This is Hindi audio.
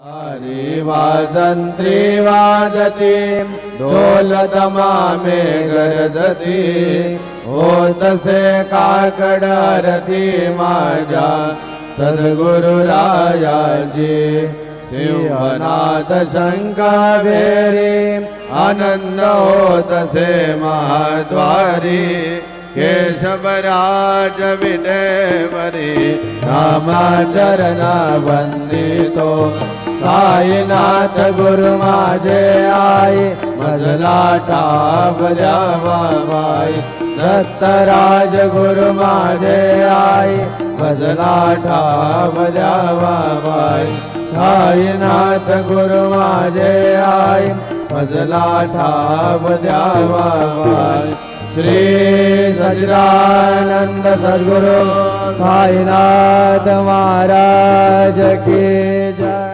हरी वाजंत्री वाजती ढोलदमा में गरजती होतसे काकड आरती माझ्या सद्गुरु रायाजी सिंहनाथ शंकावेरी आनंद होतसे महाद्वारी केशवराज विदेवरी नामाचरणा वंदितो साईनाथ गुरु माझे आई मजला टाप द्यावा बाई दत्तराज गुरु माझे आई मजला ठाव द्यावा बाई साईनाथ गुरु माझे आई मजला ठाव द्यावा बाई श्री सच्चिदानंद सद्गुरु साईनाथ महाराज की जय।